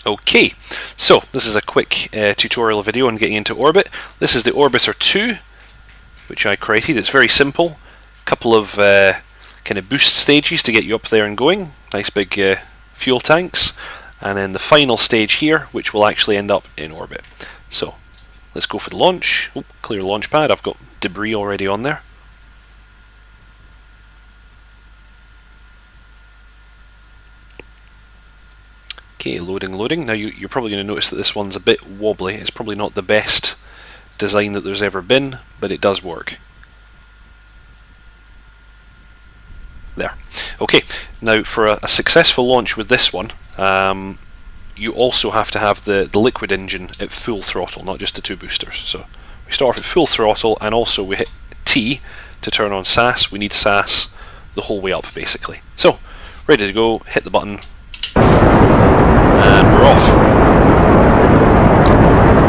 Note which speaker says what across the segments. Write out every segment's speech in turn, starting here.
Speaker 1: Okay, so this is a quick tutorial video on getting into orbit. This is the Orbiter 2, which I created. It's very simple. A couple of kind of boost stages to get you up there and going. Nice big fuel tanks. And then the final stage here, which will actually end up in orbit. So, let's go for the launch. Oh, clear launch pad. I've got debris already on there. Okay, loading. Now you're probably going to notice that this one's a bit wobbly. It's probably not the best design that there's ever been, but it does work. There. Okay, now for a successful launch with this one, you also have to have the liquid engine at full throttle, not just the two boosters. So we start off at full throttle, and also we hit T to turn on SAS. We need SAS the whole way up, basically. So, ready to go, hit the button, and we're off.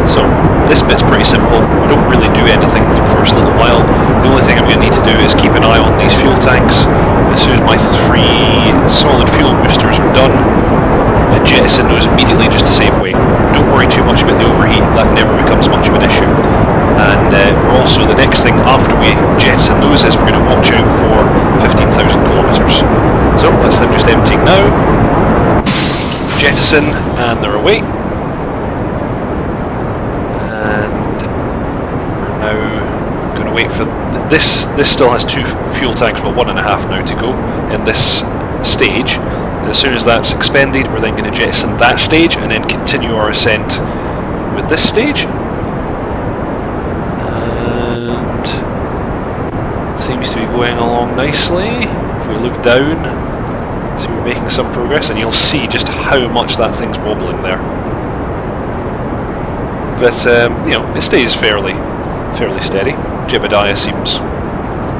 Speaker 1: So this bit's pretty simple. We don't really do anything for the first little while. The only thing I'm going to need to do is keep an eye on these fuel tanks. As soon as my 3 solid fuel boosters are done, I jettison those immediately just to save weight. Don't worry too much about the overheat, that never becomes much of an issue. And we're also, the next thing after we jettison those is we're going to watch out for 15,000 kilometers. So that's them just emptying now. Jettison, and they're away. And we're now going to wait for this. This still has 2 fuel tanks, well 1.5 now to go in this stage. And as soon as that's expended, we're then going to jettison that stage and then continue our ascent with this stage. And seems to be going along nicely. If we look down, so we're making some progress, and you'll see just how much that thing's wobbling there. But you know, it stays fairly steady. Jebediah seems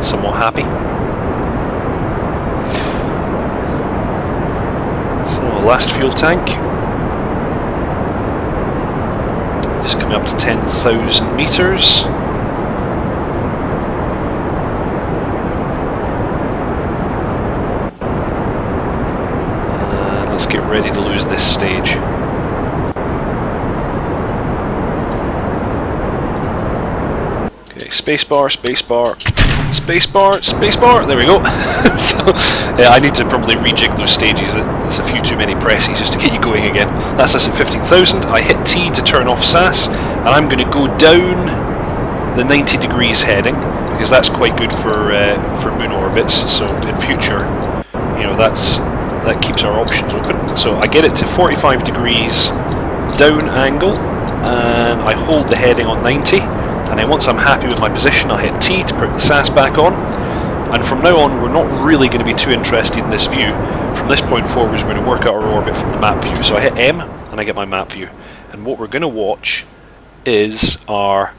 Speaker 1: somewhat happy. So last fuel tank, just coming up to 10,000 meters. Get ready to lose this stage. Okay, spacebar, there we go. So, yeah, I need to probably rejig those stages. It's a few too many presses just to get you going again. That's us at 15,000. I hit T to turn off SAS, and I'm going to go down the 90 degrees heading, because that's quite good for moon orbits. So in future, you know, that keeps our options open. So I get it to 45 degrees down angle, and I hold the heading on 90, and then once I'm happy with my position, I hit T to put the SAS back on. And from now on, we're not really going to be too interested in this view. From this point forwards, we're going to work out our orbit from the map view. So I hit M, and I get my map view. And what we're going to watch is our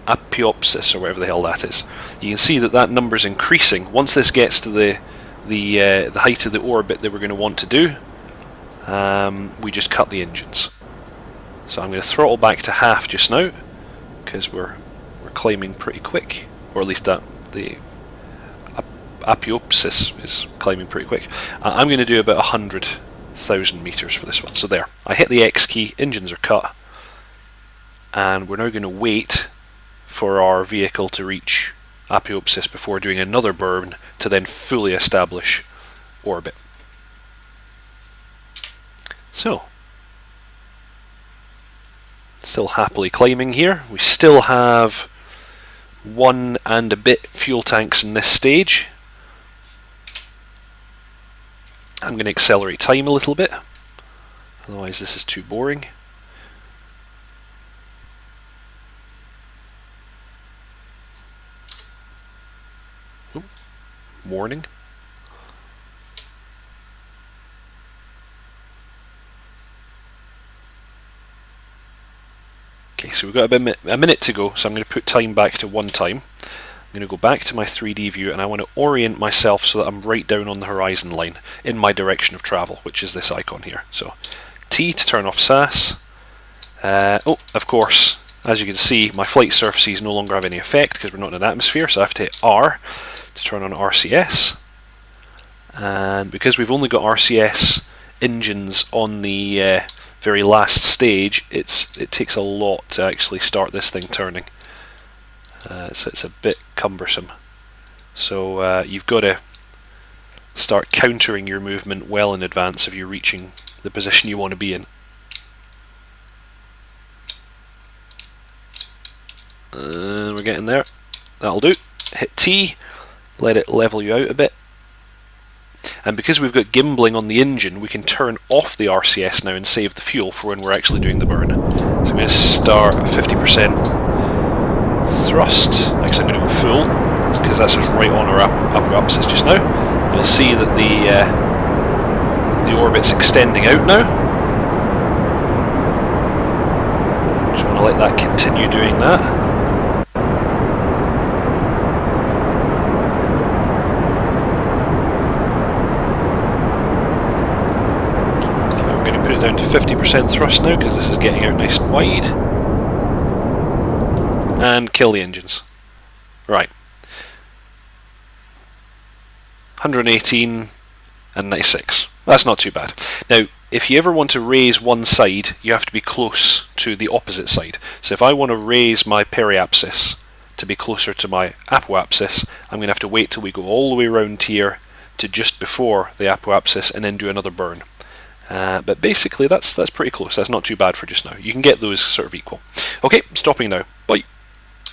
Speaker 1: apoapsis, or whatever the hell that is. You can see that number's increasing. Once this gets to the height of the orbit that we're going to want to do, we just cut the engines. So I'm going to throttle back to half just now, because we're climbing pretty quick, or at least the apoapsis is climbing pretty quick. I'm going to do about 100,000 meters for this one. So there, I hit the X key, engines are cut, and we're now going to wait for our vehicle to reach apoapsis before doing another burn to then fully establish orbit. So, still happily climbing here. We still have 1 and a bit fuel tanks in this stage. I'm going to accelerate time a little bit, otherwise this is too boring. Warning. Okay, so we've got a minute to go, so I'm going to put time back to 1 time. I'm going to go back to my 3D view, and I want to orient myself so that I'm right down on the horizon line in my direction of travel, which is this icon here. So T to turn off SAS. Oh, of course, as you can see, my flight surfaces no longer have any effect because we're not in an atmosphere, so I have to hit R to turn on RCS. And because we've only got RCS engines on the very last stage, it takes a lot to actually start this thing turning. So it's a bit cumbersome. So you've got to start countering your movement well in advance of you reaching the position you want to be in. We're getting there. That'll do. Hit T, let it level you out a bit. And because we've got gimbling on the engine, we can turn off the RCS now and save the fuel for when we're actually doing the burn. So I'm going to start 50% thrust. Actually, I'm going to go full, because that's us right on our apoapsis just now. You'll see that the orbit's extending out now. Just want to let that continue doing that. Down to 50% thrust now, because this is getting out nice and wide. And kill the engines. Right. 118 and 96. That's not too bad. Now, if you ever want to raise one side, you have to be close to the opposite side. So if I want to raise my periapsis to be closer to my apoapsis, I'm going to have to wait till we go all the way around here to just before the apoapsis and then do another burn. But basically that's pretty close. That's not too bad for just now. You can get those sort of equal. Okay, stopping now. Bye.